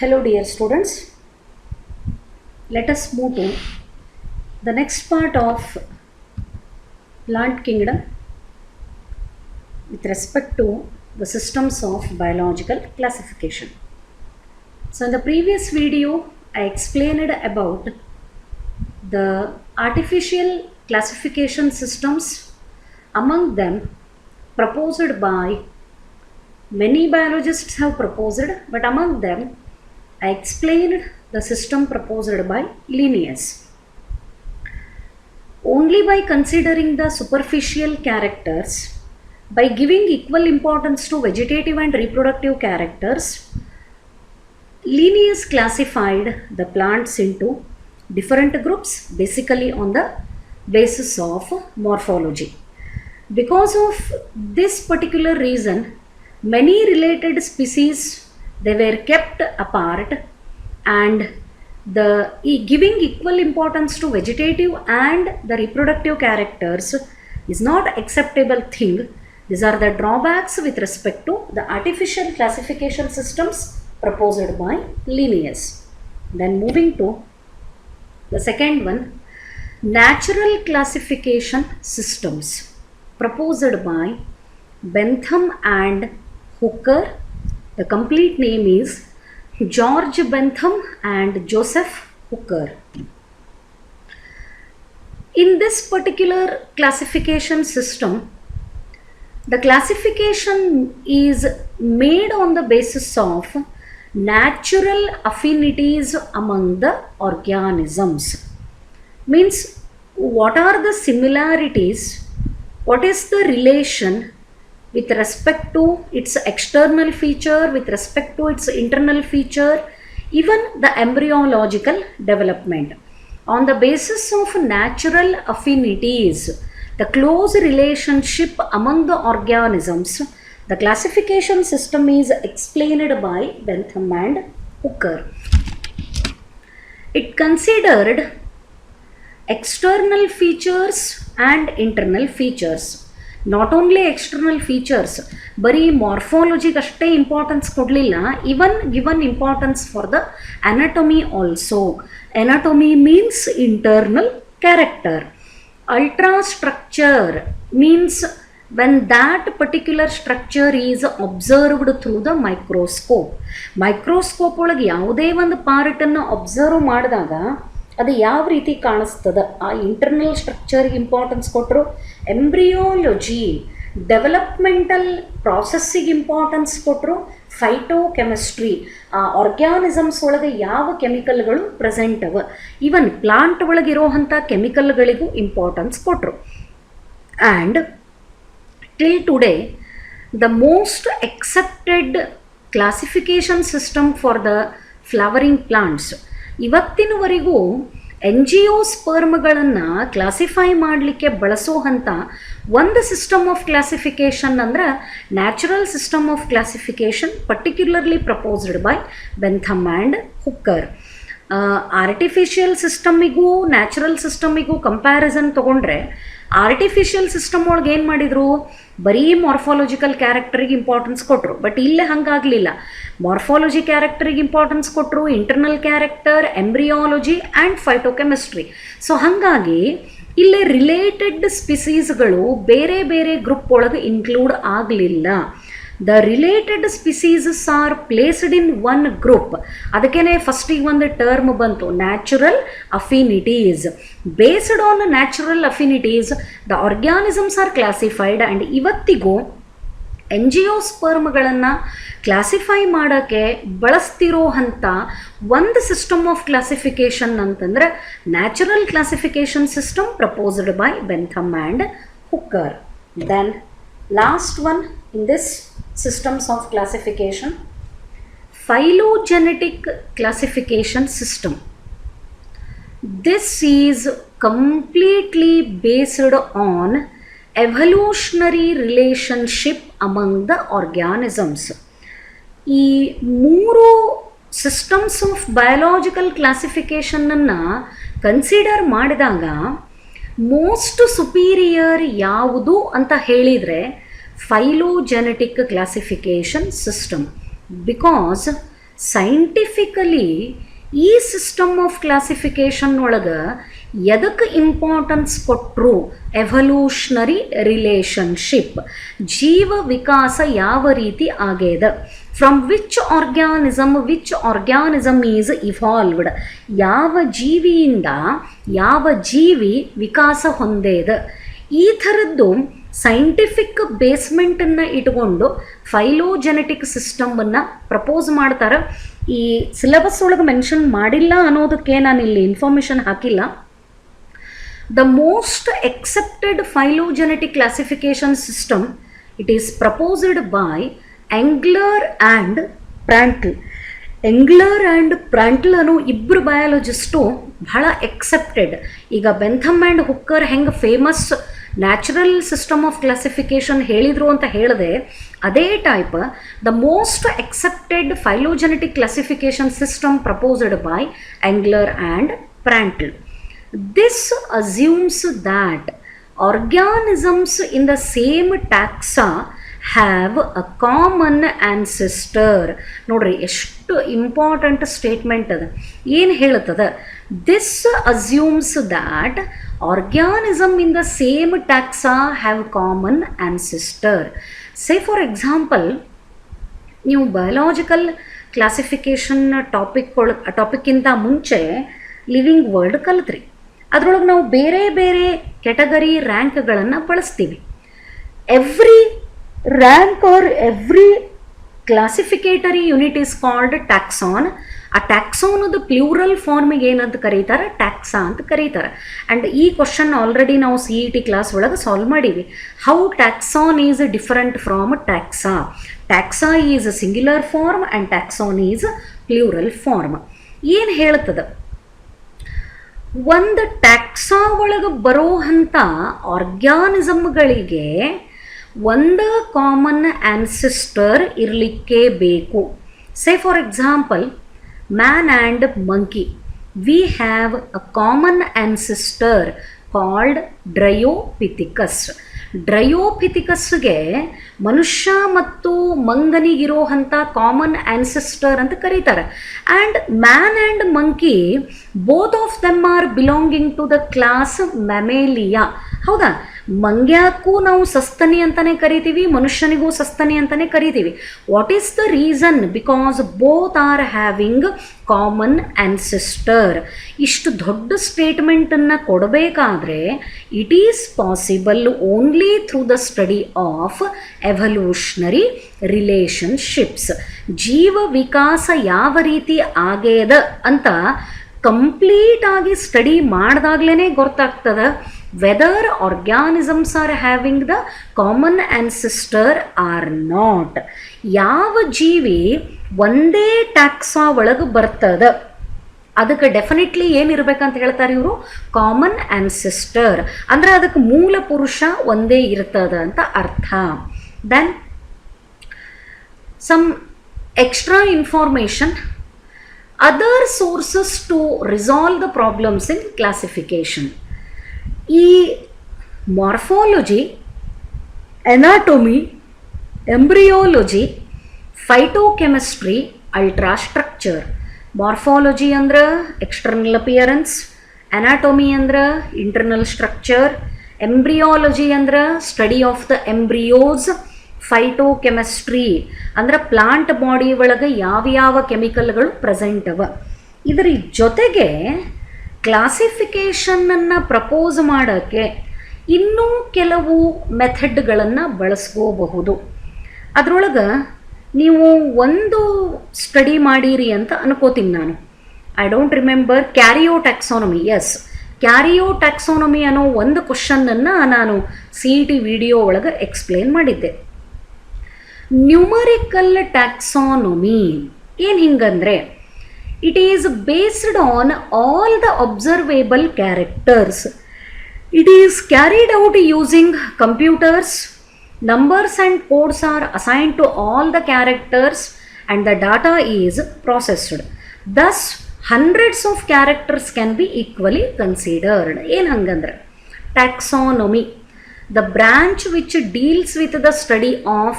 Hello dear students, let us move to the next part of plant kingdom with respect to the systems of biological classification. So in the previous video I explained about the artificial classification systems, among them proposed by many biologists have proposed, but among them I explained the system proposed by Linnaeus. Only by considering the superficial characters, by giving equal importance to vegetative and reproductive characters, Linnaeus classified the plants into different groups basically on the basis of morphology. Because of this particular reason, many related species, they were kept apart, and the giving equal importance to vegetative and the reproductive characters is not acceptable thing. These are the drawbacks with respect to the artificial classification systems proposed by Linnaeus. Then moving to the second one, natural classification systems proposed by Bentham and Hooker. The complete name is George Bentham and Joseph Hooker. In this particular classification system, the classification is made on the basis of natural affinities among the organisms. Means, what are the similarities, what is the relation with respect to its external feature, with respect to its internal feature, even the embryological development. On the basis of natural affinities, the close relationship among the organisms, the classification system is explained by Bentham and Hooker. It considered external features and internal features. Not only external features, ಬರೀ ಮಾರ್ಫಾಲಜಿಗೆ ಅಷ್ಟೇ importance ಕೊಡಲಿಲ್ಲ, even given importance for the anatomy also. Anatomy means internal character. Ultrastructure means when that particular structure is observed through the microscope. Microscope ಒಳಗೆ ಯಾವುದೇ ಒಂದು ಪಾರ್ಟನ್ನು observe ಮಾಡಿದಾಗ ಅದು ಯಾವ ರೀತಿ ಕಾಣಿಸ್ತದೆ, ಆ ಇಂಟರ್ನಲ್ ಸ್ಟ್ರಕ್ಚರ್ಗೆ ಇಂಪಾರ್ಟೆನ್ಸ್ ಕೊಟ್ಟರು. ಎಂಬ್ರಿಯಾಲಜಿ ಡೆವಲಪ್ಮೆಂಟಲ್ ಪ್ರಾಸೆಸ್ಸಿಗೆ ಇಂಪಾರ್ಟೆನ್ಸ್ ಕೊಟ್ಟರು. ಫೈಟೋಕೆಮಿಸ್ಟ್ರಿ, ಆ ಆರ್ಗ್ಯಾನಿಸಮ್ಸ್ ಒಳಗೆ ಯಾವ ಕೆಮಿಕಲ್ಗಳು ಪ್ರೆಸೆಂಟ್ ಅವ, ಈವನ್ ಪ್ಲಾಂಟ್ ಒಳಗಿರೋವಂಥ ಕೆಮಿಕಲ್ಗಳಿಗೂ ಇಂಪಾರ್ಟೆನ್ಸ್ ಕೊಟ್ಟರು. And till today the most accepted classification system for the flowering plants, ಇವತ್ತಿನವರೆಗೂ ಎಂಜಿಯೋಸ್ಪರ್ಮ್ಗಳನ್ನು ಕ್ಲಾಸಿಫೈ ಮಾಡಲಿಕ್ಕೆ ಬಳಸುವಂಥ ಒಂದು ಸಿಸ್ಟಮ್ ಆಫ್ ಕ್ಲಾಸಿಫಿಕೇಷನ್ ಅಂದ್ರೆ natural system of classification, particularly proposed by Bentham and Hooker. Artificial ಸಿಸ್ಟಮಿಗೂ ನ್ಯಾಚುರಲ್ ಸಿಸ್ಟಮಿಗೂ ಕಂಪ್ಯಾರಿಸನ್ ತೊಗೊಂಡ್ರೆ, ಆರ್ಟಿಫಿಷಿಯಲ್ ಸಿಸ್ಟಮ್ ಒಳಗೆ ಏನು ಮಾಡಿದರು, ಬರೀ ಮಾರ್ಫಾಲಜಿಕಲ್ ಕ್ಯಾರೆಕ್ಟರಿಗೆ ಇಂಪಾರ್ಟೆನ್ಸ್ ಕೊಟ್ಟರು. ಬಟ್ ಇಲ್ಲೇ ಹಾಗಾಗಲಿಲ್ಲ. ಮಾರ್ಫಾಲಜಿ ಕ್ಯಾರೆಕ್ಟರಿಗೆ ಇಂಪಾರ್ಟೆನ್ಸ್ ಕೊಟ್ಟರು, internal character, embryology and phytochemistry. So ಹಾಗಾಗಿ ಇಲ್ಲೇ ರಿಲೇಟೆಡ್ ಸ್ಪಿಸೀಸ್ಗಳು ಬೇರೆ ಬೇರೆ ಗ್ರೂಪ್ ಒಳಗೆ ಇನ್ಕ್ಲೂಡ್ ಆಗಲಿಲ್ಲ. The related species are placed in one group. ಅದಕ್ಕೇ ಫಸ್ಟಿಗೆ ಒಂದು ಟರ್ಮ್ ಬಂತು, natural affinities. Based on natural affinities the organisms are classified. And ಇವತ್ತಿಗೂ ಎಂಜಿಯೋಸ್ಪರ್ಮ್ಗಳನ್ನು ಕ್ಲಾಸಿಫೈ ಮಾಡೋಕ್ಕೆ ಬಳಸ್ತಿರೋ ಅಂಥ ಒಂದು ಸಿಸ್ಟಮ್ ಆಫ್ ಕ್ಲಾಸಿಫಿಕೇಷನ್ ಅಂತಂದರೆ natural classification system proposed by Bentham and Hooker. Then last one in this systems of classification, phylogenetic classification system. This is completely based on evolutionary relationship among the organisms. ಈ ಮೂರು systems of biological ಕ್ಲಾಸಿಫಿಕೇಷನನ್ನು consider ಮಾಡಿದಾಗ most superior ಯಾವುದು ಅಂತ ಹೇಳಿದರೆ phylogenetic classification system, because scientifically ಈ system of classification ಒಳಗೆ ಎದಕ್ಕೆ importance ಕೊಟ್ಟರು? ಎವಲ್ಯೂಷನರಿ ರಿಲೇಷನ್ಶಿಪ್, ಜೀವ ವಿಕಾಸ ಯಾವ ರೀತಿ ಆಗ್ಯದ, from which organism is evolved, ಯಾವ ಜೀವಿಯಿಂದ ಯಾವ ಜೀವಿ ವಿಕಾಸ ಹೊಂದೇದ. ಈ ಥರದ್ದು ಸೈಂಟಿಫಿಕ್ ಬೇಸ್ಮೆಂಟನ್ನು ಇಟ್ಕೊಂಡು ಫೈಲೋಜೆನೆಟಿಕ್ ಸಿಸ್ಟಮನ್ನು ಪ್ರಪೋಸ್ ಮಾಡ್ತಾರೆ. ಈ ಸಿಲೆಬಸ್ ಒಳಗೆ ಮೆನ್ಷನ್ ಮಾಡಿಲ್ಲ ಅನ್ನೋದಕ್ಕೆ ನಾನು ಇಲ್ಲಿ ಇನ್ಫಾರ್ಮೇಷನ್ ಹಾಕಿಲ್ಲ. The most accepted phylogenetic classification system, it is proposed by Engler and Prantl. Engler and Prantl ಅನ್ನೋ ಇಬ್ಬರು ಬಯಾಲಜಿಸ್ಟು ಬಹಳ ಎಕ್ಸೆಪ್ಟೆಡ್. ಈಗ ಬೆಂಥಮ್ ಆ್ಯಂಡ್ ಹುಕ್ಕರ್ ಹೆಂಗೆ famous natural system of classification ಹೇಳಿದರು ಅಂತ ಹೇಳಿದೆ, ಅದೇ type the most accepted phylogenetic classification system proposed by Engler and Prantl. This assumes that organisms in the same taxa have a common ancestor. ನೋಡ್ರಿ ಎಷ್ಟು important statement ಅದು. ಏನು ಹೇಳುತ್ತದೆ? This assumes that organism in the same taxa have common ancestor. Say for example, ನೀವು biological classification ಟಾಪಿಕ್ಕಿಂತ ಮುಂಚೆ living world ಕಲಿತ್ರಿ. ಅದರೊಳಗೆ ನಾವು ಬೇರೆ ಬೇರೆ ಕೆಟಗರಿ ರ್ಯಾಂಕ್ಗಳನ್ನು ಬಳಸ್ತೀವಿ. Every rank or every classificatory unit is called taxon. ಆ ಟ್ಯಾಕ್ಸಾನದು ಪ್ಲೂರಲ್ ಫಾರ್ಮಿಗೆ ಏನಂತ ಕರೀತಾರೆ? ಟ್ಯಾಕ್ಸಾ ಅಂತ ಕರೀತಾರೆ. ಆ್ಯಂಡ್ ಈ ಕ್ವಶನ್ ಆಲ್ರೆಡಿ ನಾವು CET ಕ್ಲಾಸ್ ಒಳಗೆ ಸಾಲ್ವ್ ಮಾಡೀವಿ. How taxon is different from taxa. Taxa is singular form and taxon is plural form. ಏನು ಹೇಳ್ತದೆ? ಒಂದು ಟ್ಯಾಕ್ಸಾ ಒಳಗೆ ಬರೋ ಅಂಥ ಆರ್ಗ್ಯಾನಿಸಮ್ಗಳಿಗೆ ಒಂದು ಕಾಮನ್ ಆನ್ಸೆಸ್ಟರ್ ಇರಲಿಕ್ಕೆ ಬೇಕು. Say for example, man and monkey, we have a common ancestor called Dryopithecus. ಡ್ರಯೋಪಿಥಿಕಸ್ಗೆ ಮನುಷ್ಯ ಮತ್ತು ಮಂಗನಿಗಿರೋ ಅಂಥ ಕಾಮನ್ ಆನ್ಸೆಸ್ಟರ್ ಅಂತ ಕರೀತಾರೆ. And man and monkey both of them are belonging to the class Mammalia. ಹೌದಾ? ಮಂಗ್ಯಾಕ್ಕೂ ನಾವು ಸಸ್ತನಿ ಅಂತಲೇ ಕರಿತೀವಿ, ಮನುಷ್ಯನಿಗೂ ಸಸ್ತನಿ ಅಂತಲೇ ಕರಿತೀವಿ. What is the reason? Because both are having common ancestor. ಇಷ್ಟು ದೊಡ್ಡ ಸ್ಟೇಟ್ಮೆಂಟನ್ನು ಕೊಡಬೇಕಾದ್ರೆ it is possible only through the study of evolutionary relationships. ಜೀವ ವಿಕಾಸ ಯಾವ ರೀತಿ ಆಗ್ಯದ ಅಂತ ಕಂಪ್ಲೀಟ್ ಆಗಿ ಸ್ಟಡಿ ಮಾಡಿದಾಗ್ಲೇ ಗೊತ್ತಾಗ್ತದೆ whether organisms are having the common ancestor or not. ಯಾವ ಜೀವಿ ಒಂದೇ ಟ್ಯಾಕ್ಸಾ ಒಳಗೆ ಬರ್ತದೆ ಅದಕ್ಕೆ ಡೆಫಿನೆಟ್ಲಿ ಏನಿರ್ಬೇಕಂತ ಹೇಳ್ತಾರೆ ಇವರು? Common ancestor. ಅಂದರೆ ಅದಕ್ಕೆ ಮೂಲ ಪುರುಷ ಒಂದೇ ಇರ್ತದ ಅಂತ ಅರ್ಥ. Then some extra information, other sources to resolve the problems in classification. ಈ morphology, anatomy, embryology, phytochemistry, ultrastructure. Morphology ಅಂದ್ರೆ ಎಕ್ಸ್ಟರ್ನಲ್ ಅಪಿಯರೆನ್ಸ್, ಎನಾಟೊಮಿ ಅಂದ್ರೆ ಇಂಟರ್ನಲ್ ಸ್ಟ್ರಕ್ಚರ್, ಎಂಬ್ರಿಯಾಲಜಿ ಅಂದ್ರೆ study of the embryos, phytochemistry ಅಂದ್ರೆ ಪ್ಲಾಂಟ್ ಬಾಡಿ ಒಳಗೆ ಯಾವ್ಯಾವ ಕೆಮಿಕಲ್ಗಳು present ಅವ. ಇದರ ಜೊತೆಗೆ ಕ್ಲಾಸಿಫಿಕೇಷನನ್ನು ಪ್ರಪೋಸ್ ಮಾಡೋಕ್ಕೆ ಇನ್ನೂ ಕೆಲವು ಮೆಥಡ್ಗಳನ್ನು ಬಳಸ್ಕೋಬಹುದು. ಅದರೊಳಗೆ ನೀವು ಒಂದು ಸ್ಟಡಿ ಮಾಡೀರಿ ಅಂತ ಅನ್ಕೋತೀನಿ ನಾನು. I don't remember. Karyotaxonomy. Yes, karyotaxonomy ಅನ್ನೋ ಒಂದು ಕ್ವಶನ್ನನ್ನು ನಾನು CET ವಿಡಿಯೋ ಒಳಗೆ ಎಕ್ಸ್ಪ್ಲೇನ್ ಮಾಡಿದ್ದೆ. ನ್ಯೂಮರಿಕಲ್ ಟ್ಯಾಕ್ಸಾನಮಿ ಏನು ಹಿಂಗಂದರೆ, it is based on all the observable characters. It is carried out using computers. Numbers and codes are assigned to all the characters and the data is processed. Thus, hundreds of characters can be equally considered. ಏನು ಹಂಗಂದ್ರೆ taxonomy, the branch which deals with the study of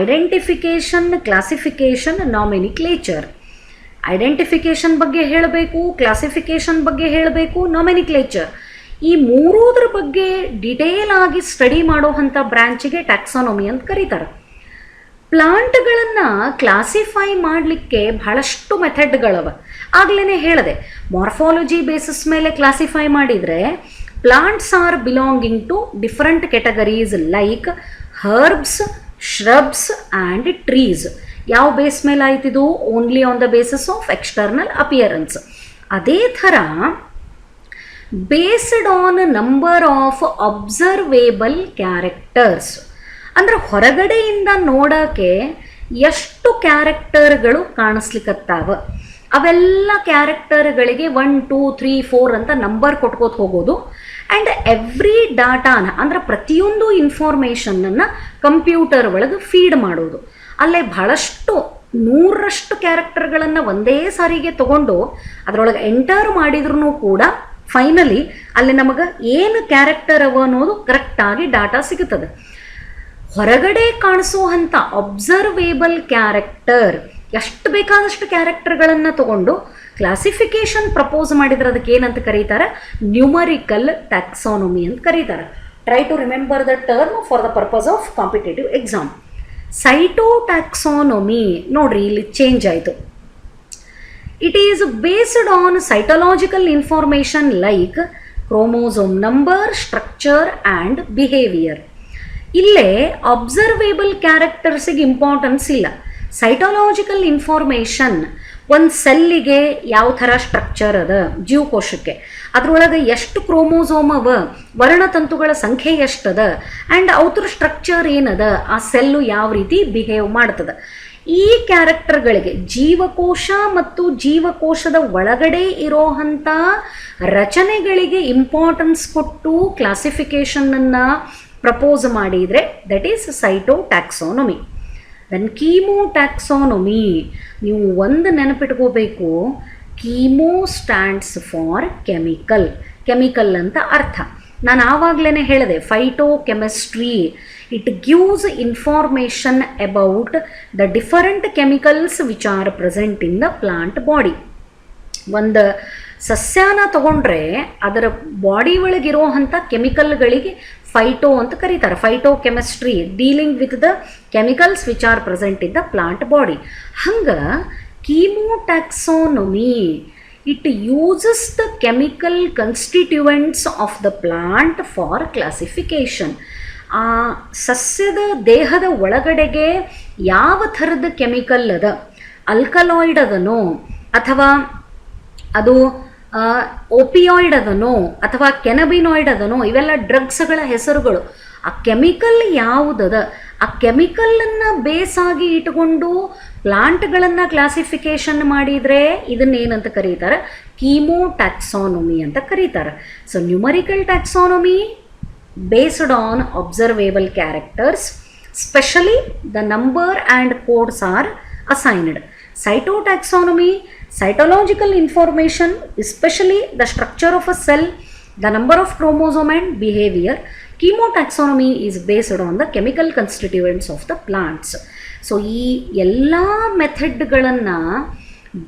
identification, classification, nomenclature. Identification ಬಗ್ಗೆ ಹೇಳಬೇಕು, classification ಬಗ್ಗೆ ಹೇಳಬೇಕು, ನಾಮಿನಿಕ್ಲೇಚರ್. ಈ ಮೂರೂದ್ರ ಬಗ್ಗೆ detail ಆಗಿ study ಮಾಡೋವಂಥ ಬ್ರ್ಯಾಂಚಿಗೆ ಟ್ಯಾಕ್ಸಾನಮಿ ಅಂತ ಕರೀತಾರೆ. ಪ್ಲಾಂಟ್ಗಳನ್ನು ಕ್ಲಾಸಿಫೈ ಮಾಡಲಿಕ್ಕೆ ಬಹಳಷ್ಟು ಮೆಥಡ್ಗಳವ. ಆಗಲೇ ಹೇಳಿದೆ, ಮಾರ್ಫಾಲಜಿ ಬೇಸಿಸ್ ಮೇಲೆ ಕ್ಲಾಸಿಫೈ ಮಾಡಿದರೆ plants are belonging to different categories like herbs, shrubs and trees. ಯಾವ ಬೇಸ್ ಮೇಲೆ ಆಯ್ತಿದು? Only on the basis of external appearance. ಅದೇ ಥರ based on number of observable characters, ಅಂದ್ರೆ ಹೊರಗಡೆಯಿಂದ ನೋಡೋಕ್ಕೆ ಎಷ್ಟು ಕ್ಯಾರೆಕ್ಟರ್ಗಳು ಕಾಣಿಸ್ಲಿಕ್ಕತ್ತಾವ, ಅವೆಲ್ಲ ಕ್ಯಾರೆಕ್ಟರ್ಗಳಿಗೆ 1, 2, 3, 4 ಅಂತ ನಂಬರ್ ಕೊಟ್ಕೋತ ಹೋಗೋದು. ಆ್ಯಂಡ್ ಎವ್ರಿ ಡಾಟಾನ ಅಂದ್ರೆ ಪ್ರತಿಯೊಂದು ಇನ್ಫಾರ್ಮೇಷನನ್ನು ಕಂಪ್ಯೂಟರ್ ಒಳಗೆ ಫೀಡ್ ಮಾಡೋದು. ಅಲ್ಲೇ ಬಹಳಷ್ಟು 100ರಷ್ಟು ಕ್ಯಾರೆಕ್ಟರ್ಗಳನ್ನು ಒಂದೇ ಸಾರಿಗೆ ತಗೊಂಡು ಅದರೊಳಗೆ ಎಂಟರ್ ಮಾಡಿದ್ರೂ ಕೂಡ ಫೈನಲಿ ಅಲ್ಲಿ ನಮಗೆ ಏನು ಕ್ಯಾರೆಕ್ಟರ್ ಅವ ಅನ್ನೋದು ಕರೆಕ್ಟಾಗಿ ಡಾಟಾ ಸಿಗುತ್ತದೆ. ಹೊರಗಡೆ ಕಾಣಿಸುವಂಥ ಅಬ್ಸರ್ವೇಬಲ್ ಕ್ಯಾರೆಕ್ಟರ್ ಎಷ್ಟು ಬೇಕಾದಷ್ಟು ಕ್ಯಾರೆಕ್ಟರ್ಗಳನ್ನು ತಗೊಂಡು ಕ್ಲಾಸಿಫಿಕೇಷನ್ ಪ್ರಪೋಸ್ ಮಾಡಿದ್ರೆ ಅದಕ್ಕೆ ಏನಂತ ಕರೀತಾರೆ? ನ್ಯೂಮರಿಕಲ್ ಟ್ಯಾಕ್ಸಾನಮಿ ಅಂತ ಕರೀತಾರೆ. Try to remember the term for the purpose of competitive exam. Cytotaxonomy ನೋಡ್ರಿ, ಇಲ್ಲಿ ಚೇಂಜ್ ಆಯಿತು. It is based on cytological information like chromosome number, structure and behaviour. ಇಲ್ಲೇ ಅಬ್ಸರ್ವೇಬಲ್ ಕ್ಯಾರೆಕ್ಟರ್ಸಿಗೆ ಇಂಪಾರ್ಟೆನ್ಸ್ ಇಲ್ಲ. ಸೈಟಲಾಜಿಕಲ್ ಇನ್ಫಾರ್ಮೇಷನ್, ಒಂದು ಸೆಲ್ಲಿಗೆ ಯಾವ ಥರ ಸ್ಟ್ರಕ್ಚರ್ ಅದ, ಜೀವಕೋಶಕ್ಕೆ ಅದರೊಳಗೆ ಎಷ್ಟು ಕ್ರೋಮೋಸೋಮ್ ಅವ, ವರ್ಣತಂತುಗಳ ಸಂಖ್ಯೆ ಎಷ್ಟದ, ಆ್ಯಂಡ್ ಅವ್ರ ಸ್ಟ್ರಕ್ಚರ್ ಏನದ, ಆ ಸೆಲ್ಲು ಯಾವ ರೀತಿ ಬಿಹೇವ್ ಮಾಡ್ತದೆ, ಈ ಕ್ಯಾರೆಕ್ಟರ್ಗಳಿಗೆ ಜೀವಕೋಶ ಮತ್ತು ಜೀವಕೋಶದ ಒಳಗಡೆ ಇರೋವಂಥ ರಚನೆಗಳಿಗೆ ಇಂಪಾರ್ಟೆನ್ಸ್ ಕೊಟ್ಟು ಕ್ಲಾಸಿಫಿಕೇಷನನ್ನು ಪ್ರಪೋಸ್ ಮಾಡಿದರೆ that is cytotaxonomy. Then chemotaxonomy, ನೀವು ಒಂದು ನೆನಪಿಟ್ಕೋಬೇಕು, chemo stands for chemical. Chemical ಅಂತ ಅರ್ಥ. ನಾನು ಆವಾಗಲೇ ಹೇಳಿದೆ, phytochemistry, it gives information about the different chemicals which are present in the plant body. ಒಂದು ಸಸ್ಯನ ತಗೊಂಡ್ರೆ ಅದರ ಬಾಡಿ ಒಳಗಿರುವಂಥ ಕೆಮಿಕಲ್ಗಳಿಗೆ ಫೈಟೋ ಅಂತ ಕರೀತಾರೆ. Phytochemistry dealing with the chemicals which are present in the plant body. ಹಂಗೆ chemotaxonomy, it uses the chemical constituents of the plant for classification. ಆ ಸಸ್ಯದ ದೇಹದ ಒಳಗಡೆಗೆ ಯಾವ ಥರದ ಕೆಮಿಕಲ್ ಅದ, ಅಲ್ಕಲಾಯ್ಡ್ ಅದನೋ ಅಥವಾ ಅದು ಓಪಿಯಾಯ್ಡ್ ಅದನೋ ಅಥವಾ ಕೆನಬಿನಾಯ್ಡ್ ಅದನೋ, ಇವೆಲ್ಲ ಡ್ರಗ್ಸ್ಗಳ ಹೆಸರುಗಳು. ಆ ಕೆಮಿಕಲ್ ಯಾವುದದ, ಆ ಕೆಮಿಕಲನ್ನು ಬೇಸಾಗಿ ಇಟ್ಕೊಂಡು ಪ್ಲಾಂಟ್ಗಳನ್ನು ಕ್ಲಾಸಿಫಿಕೇಷನ್ ಮಾಡಿದರೆ ಇದನ್ನೇನಂತ ಕರೀತಾರೆ? ಕೀಮೋ ಟ್ಯಾಕ್ಸಾನಮಿ ಅಂತ ಕರೀತಾರೆ. So numerical taxonomy based on observable characters, specially the number and codes are assigned. Cytotaxonomy, cytological information, especially the structure of a cell, the number of chromosome and behavior. Chemotaxonomy is based on the chemical constituents of the plants. So ಈ ಎಲ್ಲ ಮೆಥಡ್ಗಳನ್ನು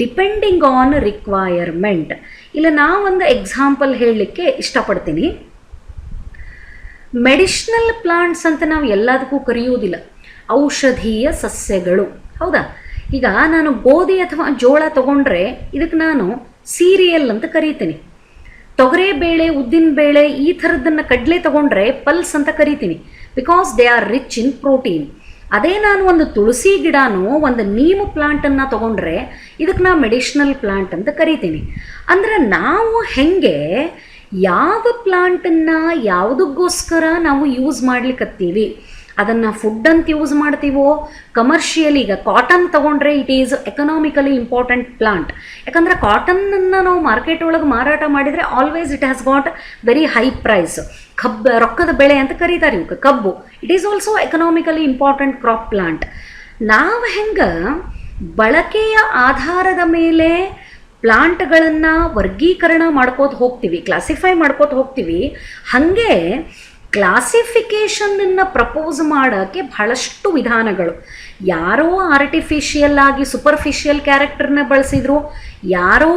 depending on requirement. ಇಲ್ಲ ನಾವೊಂದು example ಹೇಳಲಿಕ್ಕೆ ಇಷ್ಟಪಡ್ತೀನಿ. Medicinal plants ಅಂತ ನಾವು ಎಲ್ಲದಕ್ಕೂ ಕರೆಯುವುದಿಲ್ಲ, ಔಷಧೀಯ ಸಸ್ಯಗಳು, ಹೌದಾ? ಈಗ ನಾನು ಗೋಧಿ ಅಥವಾ ಜೋಳ ತಗೊಂಡ್ರೆ ಇದಕ್ಕೆ ನಾನು ಸೀರಿಯಲ್ ಅಂತ ಕರಿತೀನಿ. ತೊಗರೆಬೇಳೆ, ಉದ್ದಿನಬೇಳೆ ಈ ಥರದ್ದನ್ನು ಕಡಲೆ ತಗೊಂಡ್ರೆ ಪಲ್ಸ್ ಅಂತ ಕರಿತೀನಿ, because they are rich in protein. ಅದೇ ನಾನು ಒಂದು ತುಳಸಿ ಗಿಡನೋ ಒಂದು ನೀಮ್ ಪ್ಲಾಂಟನ್ನು ತಗೊಂಡ್ರೆ ಇದಕ್ಕೆ ನಾನು ಮೆಡಿಷನಲ್ ಪ್ಲಾಂಟ್ ಅಂತ ಕರಿತೀನಿ. ಅಂದರೆ ನಾವು ಹೆಂಗೆ ಯಾವ ಪ್ಲಾಂಟನ್ನು ಯಾವುದಕ್ಕೋಸ್ಕರ ನಾವು ಯೂಸ್ ಮಾಡ್ಲಿಕ್ಕತ್ತೀವಿ, ಅದನ್ನು ಫುಡ್ ಅಂತ ಯೂಸ್ ಮಾಡ್ತೀವೋ, ಕಮರ್ಷಿಯಲಿ ಈಗ ಕಾಟನ್ ತೊಗೊಂಡ್ರೆ it is economically important plant. ಯಾಕಂದರೆ ಕಾಟನ್ನನ್ನು ನಾವು ಮಾರ್ಕೆಟ್ ಒಳಗೆ ಮಾರಾಟ ಮಾಡಿದರೆ always it has got very high price. ಕಬ್ಬು ರೊಕ್ಕದ ಬೆಳೆ ಅಂತ ಕರೀತಾರೆ ಇವಕ್ಕೆ, ಕಬ್ಬು. It is also economically important crop plant. ನಾವು ಹೆಂಗೆ ಬಳಕೆಯ ಆಧಾರದ ಮೇಲೆ ಪ್ಲಾಂಟ್ಗಳನ್ನು ವರ್ಗೀಕರಣ ಮಾಡ್ಕೋತ ಹೋಗ್ತೀವಿ, ಕ್ಲಾಸಿಫೈ ಮಾಡ್ಕೋತ ಹೋಗ್ತೀವಿ, ಹಾಗೆ ಕ್ಲಾಸಿಫಿಕೇಷನನ್ನು ಪ್ರಪೋಸ್ ಮಾಡೋಕ್ಕೆ ಬಹಳಷ್ಟು ವಿಧಾನಗಳು. ಯಾರೋ ಆರ್ಟಿಫಿಷಿಯಲ್ ಆಗಿ ಸೂಪರ್ಫಿಷಿಯಲ್ ಕ್ಯಾರೆಕ್ಟರ್ನ ಬಳಸಿದ್ರು, ಯಾರೋ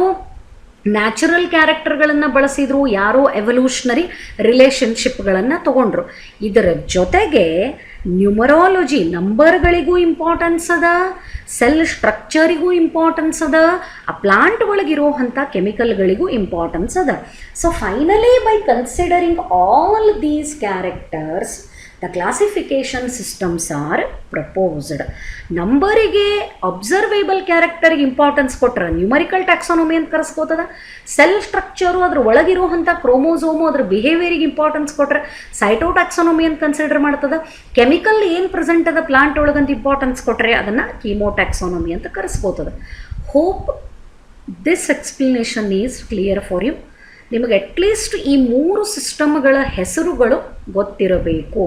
ನ್ಯಾಚುರಲ್ ಕ್ಯಾರೆಕ್ಟರ್ಗಳನ್ನು ಬಳಸಿದ್ರು, ಯಾರೋ ಎವಲ್ಯೂಷನರಿ ರಿಲೇಷನ್ಶಿಪ್ಗಳನ್ನು ತಗೊಂಡ್ರು. ಇದರ ಜೊತೆಗೆ ನ್ಯೂಮರಾಲಜಿ, ನಂಬರ್ಗಳಿಗೂ ಇಂಪಾರ್ಟೆನ್ಸ್ ಅದ, ಸೆಲ್ ಸ್ಟ್ರಕ್ಚರಿಗೂ ಇಂಪಾರ್ಟೆನ್ಸ್ ಅದ, ಆ ಪ್ಲಾಂಟ್ ಒಳಗಿರುವಂಥ ಕೆಮಿಕಲ್ಗಳಿಗೂ ಇಂಪಾರ್ಟೆನ್ಸ್ ಅದ. So finally by considering all these characters the classification systems are proposed. ನಂಬರಿಗೆ ಅಬ್ಸರ್ವೇಬಲ್ ಕ್ಯಾರೆಕ್ಟರ್ಗೆ ಇಂಪಾರ್ಟೆನ್ಸ್ ಕೊಟ್ಟರೆ ನ್ಯೂಮರಿಕಲ್ ಟ್ಯಾಕ್ಸಾನಮಿ ಅಂತ ಕರೆಸ್ಕೋತದ. ಸೆಲ್ ಸ್ಟ್ರಕ್ಚರು ಅದ್ರ ಒಳಗಿರುವಂಥ ಕ್ರೋಮೋಸೋಮು ಅದ್ರ ಬಿಹೇವಿಯರಿಗೆ ಇಂಪಾರ್ಟೆನ್ಸ್ ಕೊಟ್ಟರೆ ಸೈಟೋಟ್ಯಾಕ್ಸಾನಮಿ ಅಂತ ಕನ್ಸಿಡರ್ ಮಾಡ್ತದೆ. ಕೆಮಿಕಲ್ ಏನು ಪ್ರೆಸೆಂಟ್ ಅದ ಪ್ಲಾಂಟ್ ಒಳಗಂತ ಇಂಪಾರ್ಟೆನ್ಸ್ ಕೊಟ್ಟರೆ ಅದನ್ನು ಕೀಮೋಟ್ಯಾಕ್ಸಾನಮಿ ಅಂತ ಕರೆಸ್ಕೋತದೆ. Hope this explanation is clear for you. ನಿಮಗೆ ಅಟ್ಲೀಸ್ಟ್ ಈ 3 ಸಿಸ್ಟಮ್ಗಳ ಹೆಸರುಗಳು ಗೊತ್ತಿರಬೇಕು.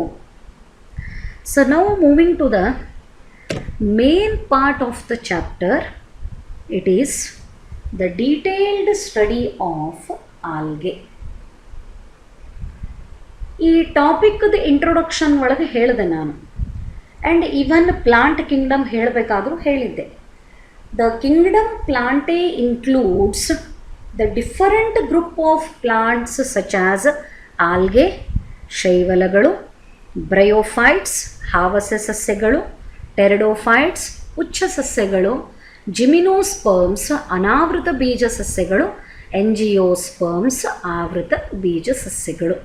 So now moving to the main part of the chapter, it is the detailed study of algae. ಈ ಟಾಪಿಕ್ದು ಇಂಟ್ರೊಡಕ್ಷನ್ ಒಳಗೆ ಹೇಳಿದೆ ನಾನು, ಆ್ಯಂಡ್ ಈವನ್ ಪ್ಲಾಂಟ್ ಕಿಂಗ್ಡಮ್ ಹೇಳಬೇಕಾದ್ರೂ ಹೇಳಿದ್ದೆ. The kingdom Plantae includes the different group of plants such as algae, ಶೈವಲಗಳು, bryophytes, ಹಾವಸ ಸಸ್ಯಗಳು, pteridophytes, ಉಚ್ಚ ಸಸ್ಯಗಳು, ಜಿಮಿನೋಸ್ಪರ್ಮ್ಸ್, ಅನಾವೃತ ಬೀಜ ಸಸ್ಯಗಳು, ಎಂಜಿಯೋಸ್ಪರ್ಮ್ಸ್, ಆವೃತ ಬೀಜ ಸಸ್ಯಗಳು.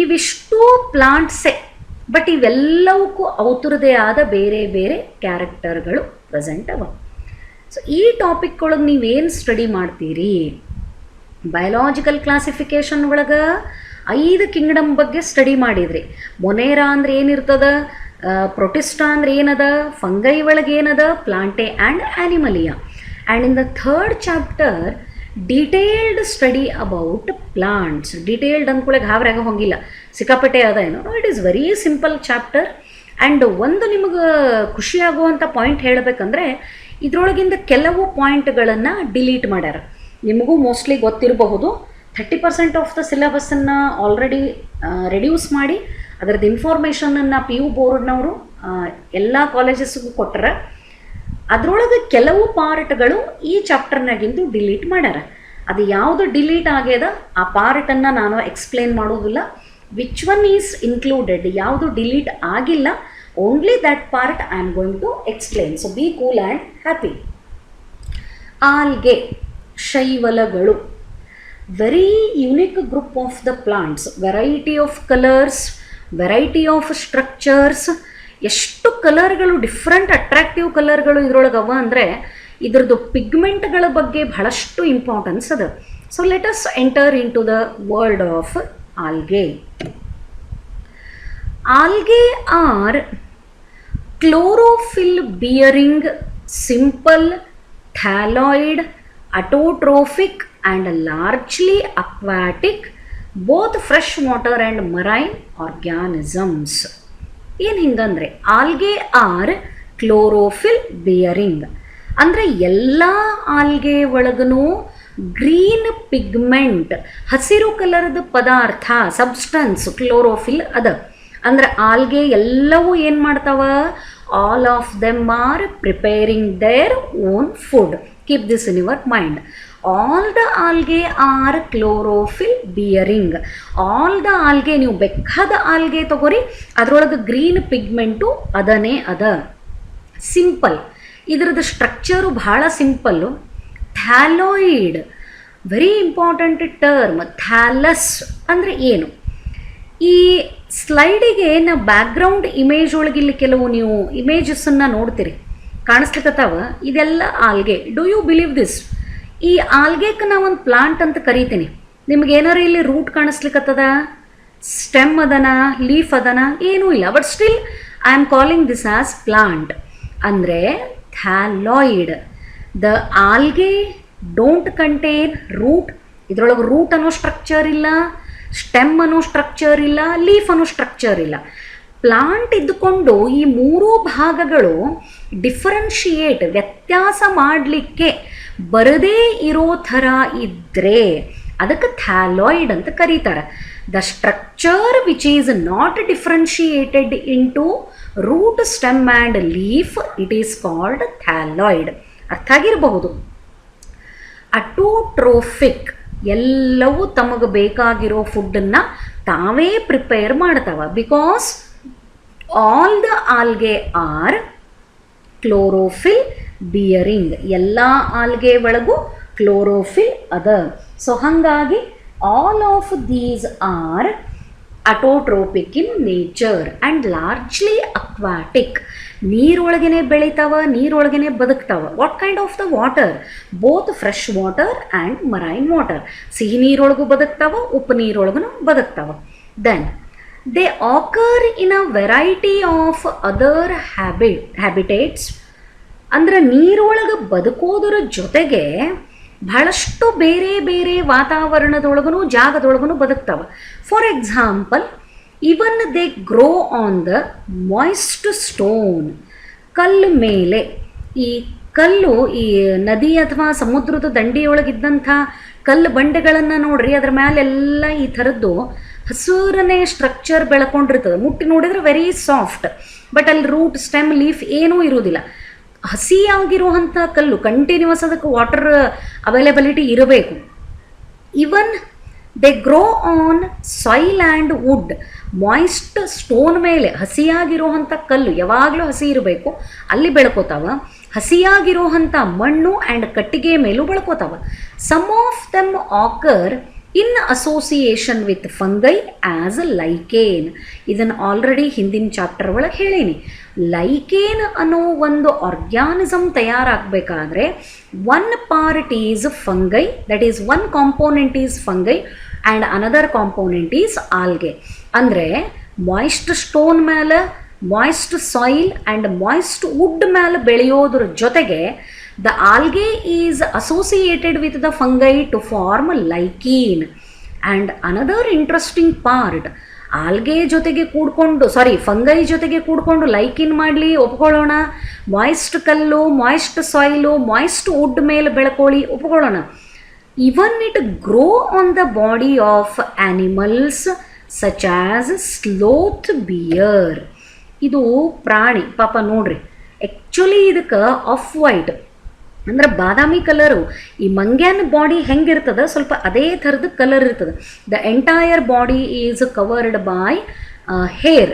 ಇವಿಷ್ಟು ಪ್ಲಾಂಟ್ಸೇ, ಬಟ್ ಇವೆಲ್ಲವಕ್ಕೂ ಅವರದೇ ಆದ ಬೇರೆ ಬೇರೆ ಕ್ಯಾರೆಕ್ಟರ್ಗಳು ಪ್ರೆಸೆಂಟ್ ಅವ. ಸೊ ಈ ಟಾಪಿಕ್ ಒಳಗೆ ನೀವೇನು ಸ್ಟಡಿ ಮಾಡ್ತೀರಿ? ಬಯೋಲಾಜಿಕಲ್ ಕ್ಲಾಸಿಫಿಕೇಷನ್ ಒಳಗೆ 5 ಕಿಂಗ್ಡಮ್ ಬಗ್ಗೆ ಸ್ಟಡಿ ಮಾಡಿದ್ರಿ. ಮೊನೇರಾ ಅಂದ್ರೆ ಏನಿರ್ತದ, ಪ್ರೊಟಿಸ್ಟಾ ಅಂದ್ರೆ ಏನದ, ಫಂಗೈ ಒಳಗೆ ಏನದ, Plantae and Animalia. And in the 3rd chapter detailed study about plants. Detailed ಅಂದ್ಕೊಳ್ಳೆ ಗಾಬರಿಯಾಗ ಹೋಗಿಲ್ಲ, ಸಿಕ್ಕಾಪಟ್ಟೆ ಅದ ಏನೋ. It is very simple chapter. And ಒಂದು ನಿಮಗೆ ಖುಷಿಯಾಗುವಂಥ ಪಾಯಿಂಟ್ ಹೇಳಬೇಕಂದ್ರೆ, ಇದರೊಳಗಿಂದ ಕೆಲವು ಪಾಯಿಂಟ್ಗಳನ್ನು ಡಿಲೀಟ್ ಮಾಡ್ಯಾರ. ನಿಮಗೂ ಮೋಸ್ಟ್ಲಿ ಗೊತ್ತಿರಬಹುದು, 30% ಆಫ್ ದ ಸಿಲೆಬಸ್ಸನ್ನು ಆಲ್ರೆಡಿ ರೆಡ್ಯೂಸ್ ಮಾಡಿ ಅದರದ್ದು ಇನ್ಫಾರ್ಮೇಷನನ್ನು PU ಬೋರ್ಡ್ನವರು ಎಲ್ಲ ಕಾಲೇಜಸ್ಗೂ ಕೊಟ್ಟರೆ, ಅದರೊಳಗೆ ಕೆಲವು ಪಾರ್ಟ್ಗಳು ಈ ಚಾಪ್ಟರ್ನಾಗಿಂದು ಡಿಲೀಟ್ ಮಾಡ್ಯಾರ. ಅದು ಯಾವುದು ಡಿಲೀಟ್ ಆಗ್ಯದ ಆ ಪಾರ್ಟನ್ನು ನಾನು ಎಕ್ಸ್ಪ್ಲೇನ್ ಮಾಡೋದಿಲ್ಲ. ವಿಚ್ ಒನ್ ಈಸ್ ಇನ್ಕ್ಲೂಡೆಡ್, ಯಾವುದು ಡಿಲೀಟ್ ಆಗಿಲ್ಲ, only that part I am going to explain. So be cool and happy. Algae, ಶೈವಲಗಳು, very unique group of the plants, variety of colors, variety of structures. ಎಷ್ಟು ಕಲರ್ಗಳು, different attractive ಕಲರ್ಗಳು ಇದ್ರೊಳಗೆ ಅವ ಅಂದರೆ ಇದ್ರದ್ದು ಪಿಗ್ಮೆಂಟ್ಗಳ ಬಗ್ಗೆ ಬಹಳಷ್ಟು importance ಅದ. So let us enter into the world of algae. Algae are chlorophyll bearing, simple, thalloid, autotrophic and largely aquatic, both freshwater and marine organisms. ಏನು ಹಿಂಗಂದ್ರೆ algae are chlorophyll bearing ಅಂದರೆ ಎಲ್ಲ ಆಲ್ಗೆ ಒಳಗೂ green pigment, ಹಸಿರು ಕಲರ್ದ ಪದಾರ್ಥ, substance chlorophyll ಅದ. ಅಂದ್ರೆ algae ಎಲ್ಲವೂ ಏನು ಮಾಡ್ತಾವ, all of them are preparing their own food. Keep this in your mind. All the algae are chlorophyll bearing. All the algae, ನೀವು ಬೇಕಾದ ಆಲ್ಗೆ ತಗೋರಿ, ಅದರೊಳಗೆ ಗ್ರೀನ್ ಪಿಗ್ಮೆಂಟು ಅದನೇ ಅದ. ಸಿಂಪಲ್, ಇದರದ್ದು ಸ್ಟ್ರಕ್ಚರು ಭಾಳ simple. Thalloid, very important term. Thallus ಅಂದರೆ ಏನು? ಈ ಸ್ಲೈಡಿಗೆ ನಾವು ಬ್ಯಾಕ್ಗ್ರೌಂಡ್ ಇಮೇಜ್ ಒಳಗಿಲ್ಲಿ ಕೆಲವು ನೀವು ಇಮೇಜಸ್ಸನ್ನು ನೋಡ್ತೀರಿ, ಕಾಣಿಸ್ಲಿಕ್ಕತ್ತಾವ. ಇದೆಲ್ಲ algae. Do you believe this? ಈ ಆಲ್ಗೆಕ್ಕೆ ನಾವೊಂದು ಪ್ಲಾಂಟ್ ಅಂತ ಕರಿತೀನಿ. ನಿಮ್ಗೆ ಏನಾರು ಇಲ್ಲಿ ರೂಟ್ ಕಾಣಿಸ್ಲಿಕ್ಕತ್ತದ, ಸ್ಟೆಮ್ ಅದನ, ಲೀಫ್ ಅದನ, ಏನೂ ಇಲ್ಲ. But still I am calling this as plant. ಅಂದರೆ thalloid. The algae don't contain root. ಇದರೊಳಗೆ ರೂಟ್ ಅನ್ನೋ ಸ್ಟ್ರಕ್ಚರ್ ಇಲ್ಲ, ಸ್ಟೆಮ್ ಅನ್ನೋ ಸ್ಟ್ರಕ್ಚರ್ ಇಲ್ಲ, ಲೀಫ್ ಅನ್ನೋ ಸ್ಟ್ರಕ್ಚರ್ ಇಲ್ಲ. ಪ್ಲಾಂಟ್ ಇದ್ದುಕೊಂಡು ಈ 3 ಭಾಗಗಳು ಡಿಫರೆನ್ಷಿಯೇಟ್, ವ್ಯತ್ಯಾಸ ಮಾಡಲಿಕ್ಕೆ ಬರದೇ ಇರೋ ಥರ ಇದ್ದರೆ ಅದಕ್ಕೆ ಥ್ಯಾಲಾಯ್ಡ್ ಅಂತ ಕರೀತಾರೆ. The structure which is not differentiated into root, stem and leaf, it is called thalloid. ಅರ್ಥ ಆಗಿರಬಹುದು. ಅಟೋಟ್ರೋಫಿಕ್, ಎಲ್ಲವೂ ತಮಗೆ ಬೇಕಾಗಿರೋ ಫುಡ್ಡನ್ನು ತಾವೇ ಪ್ರಿಪೇರ್ ಮಾಡ್ತಾವ. Because all the algae are chlorophyll bearing, ಎಲ್ಲ ಆಲ್ಗೆ ಒಳಗೂ ಕ್ಲೋರೋಫಿಲ್ ಅದ. ಸೊ ಹಾಗಾಗಿ all of these are autotrophic in nature and largely aquatic. ನೀರೊಳಗೇ ಬೆಳಿತಾವ, ನೀರೊಳಗೇ ಬದುಕ್ತಾವ. What kind of the water? Both fresh water and marine water. ಸಿಹಿ ನೀರೊಳಗೂ ಬದುಕ್ತಾವ, ಉಪ್ಪು ನೀರೊಳಗೂ ಬದುಕ್ತಾವ. Then they occur in a variety of other habitats. ಅಂದ್ರೆ ನೀರೊಳಗೆ ಬದುಕೋದ್ರ ಜೊತೆಗೆ ಬಹಳಷ್ಟು ಬೇರೆ ಬೇರೆ ವಾತಾವರಣದೊಳಗೂ ಜಾಗದೊಳಗೂ ಬದುಕ್ತಾವ. For example, even they grow on the moist stone. ಕಲ್ಲು ಮೇಲೆ, ಈ ಕಲ್ಲು ಈ ನದಿ ಅಥವಾ ಸಮುದ್ರದ ದಂಡೆಯೊಳಗಿದ್ದಂಥ ಕಲ್ಲು ಬಂಡೆಗಳನ್ನು ನೋಡ್ರಿ, ಅದ್ರ ಮೇಲೆಲ್ಲ ಈ ಥರದ್ದು ಹಸುರನೇ ಸ್ಟ್ರಕ್ಚರ್ ಬೆಳ್ಕೊಂಡಿರ್ತದೆ. ಮುಟ್ಟಿ ನೋಡಿದ್ರೆ ವೆರಿ ಸಾಫ್ಟ್, ಬಟ್ ಅಲ್ಲಿ ರೂಟ್, ಸ್ಟೆಮ್, ಲೀಫ್ ಏನೂ ಇರೋದಿಲ್ಲ. ಹಸಿಯಾಗಿರುವಂಥ ಕಲ್ಲು, ಕಂಟಿನ್ಯೂಸ್ ಅದಕ್ಕೆ ವಾಟರ್ ಅವೈಲೇಬಿಲಿಟಿ ಇರಬೇಕು. Even they grow on soil and wood. Moist stone ಮೇಲೆ, ಹಸಿಯಾಗಿರುವಂಥ ಕಲ್ಲು ಯಾವಾಗಲೂ ಹಸಿ ಇರಬೇಕು, ಅಲ್ಲಿ ಬೆಳ್ಕೋತಾವ. ಹಸಿಯಾಗಿರುವಂಥ ಮಣ್ಣು ಆ್ಯಂಡ್ ಕಟ್ಟಿಗೆ ಮೇಲೂ ಬೆಳ್ಕೋತಾವ. Some of them occur in association with fungi as a lichen. ಇದನ್ನು ಆಲ್ರೆಡಿ ಹಿಂದಿನ ಚಾಪ್ಟರ್ ಒಳಗೆ ಹೇಳೀನಿ. ಲೈಕೇನ್ ಅನ್ನೋ ಒಂದು ಆರ್ಗ್ಯಾನಿಸಮ್ ತಯಾರಾಗಬೇಕಾದ್ರೆ one part is fungi, that is one component is fungi and another component is algae. ಅಂದರೆ ಮಾಯ್ಸ್ಟ್ ಸ್ಟೋನ್ ಮೇಲೆ, moist soil and moist wood ಮೇಲೆ ಬೆಳೆಯೋದ್ರ ಜೊತೆಗೆ the algae is associated with the fungi to form lichen. And another interesting part, algae ಜೊತೆಗೆ ಕೂಡ್ಕೊಂಡು fungi ಜೊತೆಗೆ ಕೂಡ್ಕೊಂಡು lichen ಮಾಡಲಿ ಒಪ್ಕೊಳ್ಳೋಣ, ಮಾಯ್ಸ್ಟ್ ಕಲ್ಲು, ಮಾಯ್ಸ್ಟ್ ಸಾಯಿಲು, ಮಾಯ್ಸ್ಟ್ ವುಡ್ ಮೇಲೆ ಬೆಳ್ಕೊಳ್ಳಿ ಒಪ್ಕೊಳ್ಳೋಣ. Even it grow on the body of animals such as sloth bear. ಇದು ಪ್ರಾಣಿ ಪಾಪ ನೋಡ್ರಿ, ಆ್ಯಕ್ಚುಲಿ ಇದಕ್ಕೆ ಆಫ್ ವೈಟ್ ಅಂದ್ರೆ ಬಾದಾಮಿ ಕಲರು. ಈ ಮಂಗ್ಯಾನ್ ಬಾಡಿ ಹೆಂಗಿರ್ತದೆ ಸ್ವಲ್ಪ ಅದೇ ಥರದ ಕಲರ್ ಇರ್ತದೆ. The entire body is covered by hair,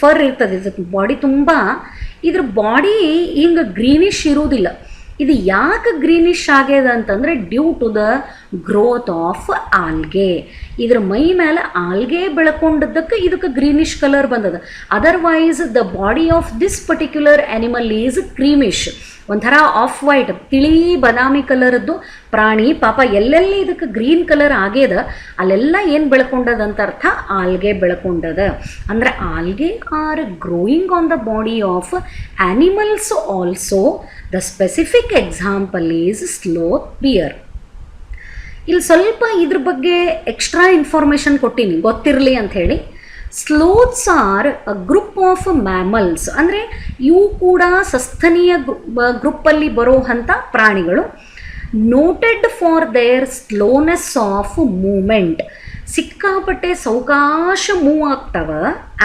fur ಇರ್ತದೆ ಇದಕ್ಕೆ ಬಾಡಿ ತುಂಬ. ಇದ್ರ ಬಾಡಿ ಹಿಂಗೆ ಗ್ರೀನಿಶ್ ಇರುವುದಿಲ್ಲ. ಇದು ಯಾಕೆ ಗ್ರೀನಿಶ್ ಆಗ್ಯದ ಅಂತಂದರೆ due to the growth of algae. ಇದ್ರ ಮೈ ಮೇಲೆ ಆಲ್ಗೆ ಬೆಳ್ಕೊಂಡದ್ದಕ್ಕೆ ಇದಕ್ಕೆ ಗ್ರೀನಿಶ್ ಕಲರ್ ಬಂದದ. Otherwise the body of this particular animal is creamish, ಒಂಥರ ಆಫ್ ವೈಟ್, ತಿಳಿ ಬಾದಾಮಿ ಕಲರದ್ದು ಪ್ರಾಣಿ. ಪಾಪ ಎಲ್ಲೆಲ್ಲಿ ಇದಕ್ಕೆ ಗ್ರೀನ್ ಕಲರ್ ಆಗ್ಯದ ಅಲ್ಲೆಲ್ಲ ಏನು ಬೆಳ್ಕೊಂಡದಂತ ಅರ್ಥ, ಆಲ್ಗೆ ಬೆಳ್ಕೊಂಡದ. ಅಂದರೆ algae are growing on the body of animals also. The specific example is sloth bear. ಇಲ್ಲಿ ಸ್ವಲ್ಪ ಇದ್ರ ಬಗ್ಗೆ ಎಕ್ಸ್ಟ್ರಾ ಇನ್ಫಾರ್ಮೇಷನ್ ಕೊಟ್ಟೀನಿ ಗೊತ್ತಿರಲಿ ಅಂಥೇಳಿ. Sloths are a group of mammals. ಅಂದರೆ ಇವು ಕೂಡ ಸಸ್ತನಿಯ ಗ್ರೂಪಲ್ಲಿ ಬರುವಂಥ ಪ್ರಾಣಿಗಳು. Noted for their slowness of movement. ಸಿಕ್ಕಾಪಟ್ಟೆ ಸಾವಕಾಶ ಮೂವ್ ಆಗ್ತವ.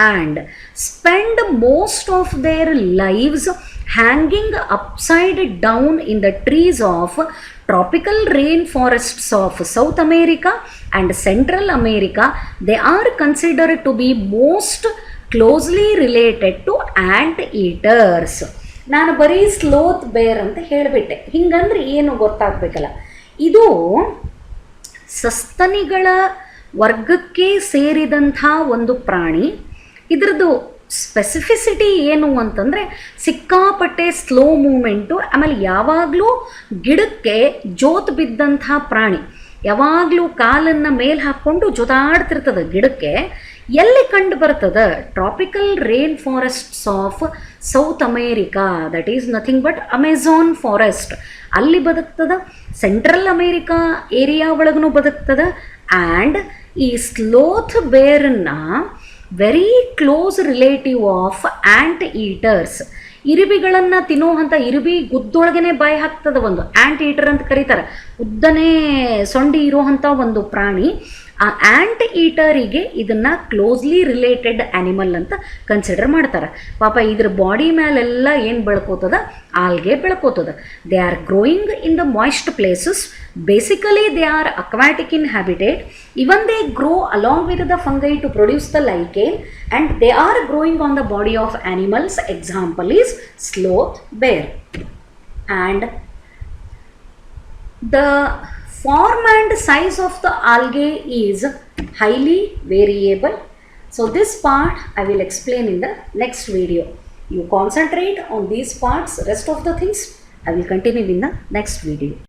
And spend most of their lives hanging upside down in the trees of tropical rainforests of South America and Central America. They are considered to be most closely related to ant eaters. ನಾನು ಬರೀ ಸ್ಲೋತ್ ಬೇರ್ ಅಂತ ಹೇಳಿಬಿಟ್ಟೆ. ಹಿಂಗಂದ್ರೆ ಏನು ಗೊತ್ತಾಗಬೇಕಲ್ಲ. ಇದು ಸಸ್ತನಿಗಳ ವರ್ಗಕ್ಕೆ ಸೇರಿದಂಥ ಒಂದು ಪ್ರಾಣಿ. ಇದ್ರದ್ದು ಸ್ಪೆಸಿಫಿಸಿಟಿ ಏನು ಅಂತಂದರೆ ಸಿಕ್ಕಾಪಟ್ಟೆ ಸ್ಲೋ ಮೂಮೆಂಟು. ಆಮೇಲೆ ಯಾವಾಗಲೂ ಗಿಡಕ್ಕೆ ಜೋತು ಬಿದ್ದಂಥ ಪ್ರಾಣಿ, ಯಾವಾಗಲೂ ಕಾಲನ್ನು ಮೇಲೆ ಹಾಕ್ಕೊಂಡು ಜೊತಾಡ್ತಿರ್ತದೆ ಗಿಡಕ್ಕೆ. ಎಲ್ಲಿ ಕಂಡು ಬರ್ತದೆ? Tropical rain forests of south America, that is nothing but Amazon forest. ಅಲ್ಲಿ ಬದುಕ್ತದೆ. ಸೆಂಟ್ರಲ್ ಅಮೇರಿಕಾ ಏರಿಯಾ ಒಳಗೂ ಬದುಕ್ತದೆ. ಆ್ಯಂಡ್ ಈ ಸ್ಲೋತ್ ಬೇರನ್ನು very close relative of anteaters. ಇರುಬಿಗಳನ್ನು ತಿನ್ನುವಂಥ, ಇರುಬಿ ಗುದ್ದೊಳಗೇ ಬಾಯಿ ಹಾಕ್ತದೆ ಒಂದು, ಆ್ಯಂಟ್ ಈಟರ್ ಅಂತ ಕರೀತಾರೆ. ಉದ್ದನೇ ಸೊಂಡಿ ಇರುವಂಥ ಒಂದು ಪ್ರಾಣಿ. ಆ ಆ್ಯಂಟ್ ಈಟರಿಗೆ ಇದನ್ನು ಕ್ಲೋಸ್ಲಿ ರಿಲೇಟೆಡ್ ಆ್ಯನಿಮಲ್ ಅಂತ ಕನ್ಸಿಡರ್ ಮಾಡ್ತಾರೆ. ಪಾಪ ಇದ್ರ ಬಾಡಿ ಮೇಲೆಲ್ಲ ಏನು ಬೆಳ್ಕೋತದ, ಆಲ್ಗೆ ಬೆಳ್ಕೋತದ. They are growing in the moist places. Basically they are aquatic in habitat. Even they grow along with the fungi to produce the lichen, and they are growing on the body of animals. Example is sloth, bear. And the form and size of the algae is highly variable. So this part I will explain in the next video. You concentrate on these parts. Rest of the things I will continue in the next video.